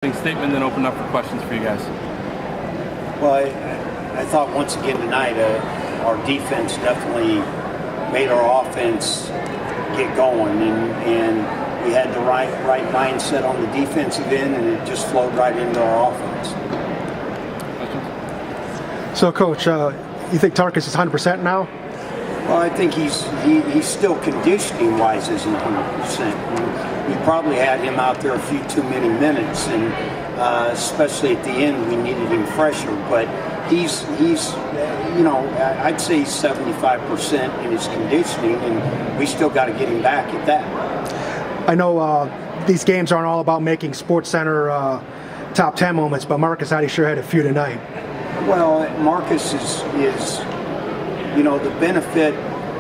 Statement, then open up for questions for you guys. Well, I thought once again tonight our defense definitely made our offense get going, and we had the right mindset on the defensive end, and it just flowed right into our offense. So, Coach, you think Tarkus is 100% now? Well, I think he's still conditioning-wise isn't 100%. We probably had him out there a few too many minutes, and especially at the end, we needed him fresher. But he's I'd say he's 75% in his conditioning, and we still got to get him back at that. I know these games aren't all about making SportsCenter top 10 moments, but Marcus Addy sure had a few tonight. Well, Marcus is the benefit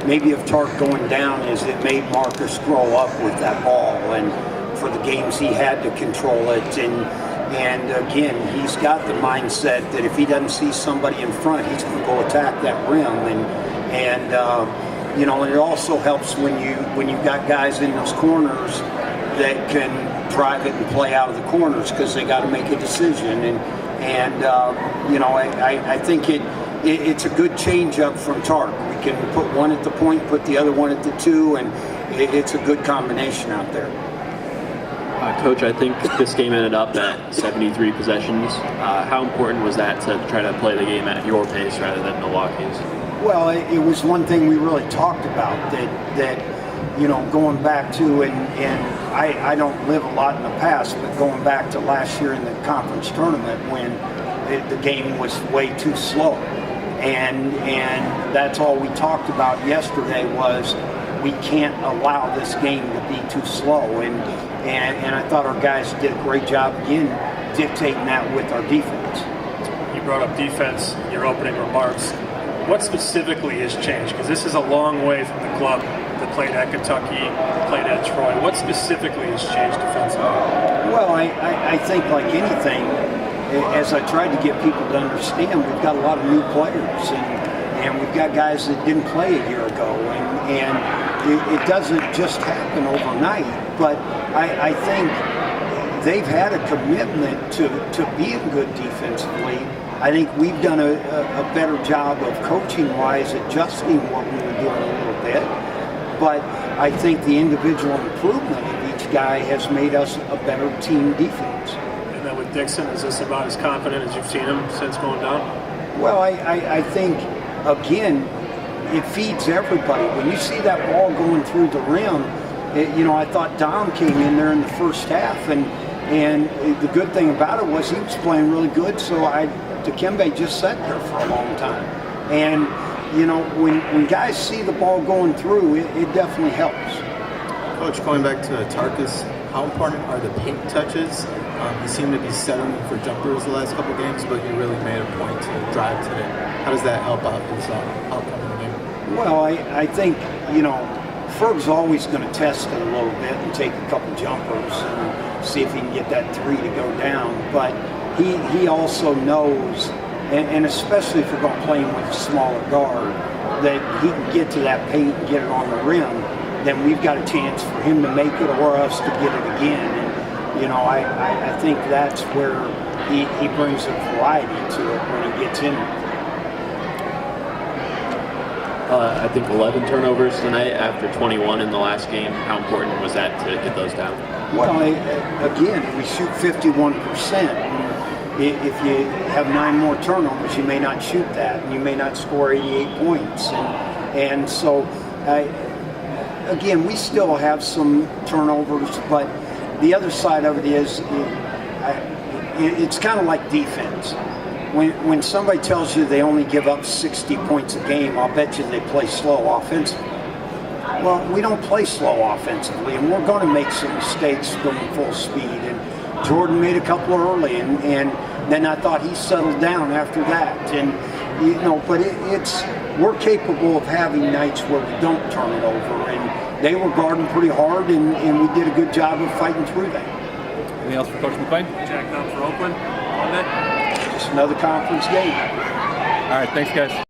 maybe of Tark going down is it made Marcus grow up with that ball, and for the games he had to control it, and again he's got the mindset that if he doesn't see somebody in front, he's going to go attack that rim, and it also helps when you've got guys in those corners that can drive it and play out of the corners because they got to make a decision, and I think it's a good change up from Tark. We can put one at the point, put the other one at the two, and it's a good combination out there. Coach, I think this game ended up at 73 possessions. How important was that to try to play the game at your pace rather than Milwaukee's? Well, it was one thing we really talked about that going back to, and I don't live a lot in the past, but going back to last year in the conference tournament when the game was way too slow. And that's all we talked about yesterday was we can't allow this game to be too slow. And I thought our guys did a great job again dictating that with our defense. You brought up defense in your opening remarks. What specifically has changed? Because this is a long way from the club that played at Kentucky, played at Troy. What specifically has changed defensively? Well, I think like anything, as I tried to get people to understand, we've got a lot of new players, and we've got guys that didn't play a year ago, and it doesn't just happen overnight, but I think they've had a commitment to being good defensively. I think we've done a better job of coaching-wise adjusting what we were doing a little bit, but I think the individual improvement of each guy has made us a better team defense. And then with Dixon, is this about as confident as you've seen him since going down? Well, I think, again, it feeds everybody. When you see that ball going through the rim, I thought Dom came in there in the first half, and the good thing about it was he was playing really good, so Dikembe just sat there for a long time. And, when guys see the ball going through, it definitely helps. Coach, going back to Tarkus, how important are the paint touches? He seemed to be settling for jumpers the last couple games, but he really made a point to drive today. How does that help out his outcome in the game? Well, I think, Ferg's always going to test it a little bit and take a couple jumpers and see if he can get that three to go down. But he also knows, and especially if we're going to play him with a smaller guard, that he can get to that paint and get it on the rim, then we've got a chance for him to make it or us to get it again. And, I think that's where he brings a variety to it when he gets in it. I think 11 turnovers tonight after 21 in the last game. How important was that to get those down? Well, again, we shoot 51%. If you have 9 more turnovers, you may not shoot that, and you may not score 88 points. And so, again, we still have some turnovers, but the other side of it is it's kind of like defense. When somebody tells you they only give up 60 points a game, I'll bet you they play slow offensively. Well, we don't play slow offensively, and we're going to make some mistakes going full speed. And Jordan made a couple early, and then I thought he settled down after that. And but we're capable of having nights where we don't turn it over, and they were guarding pretty hard, and we did a good job of fighting through that. Anything else for Coach McClain? Jacked up for Oakland Monday? Just another conference game. All right, thanks, guys.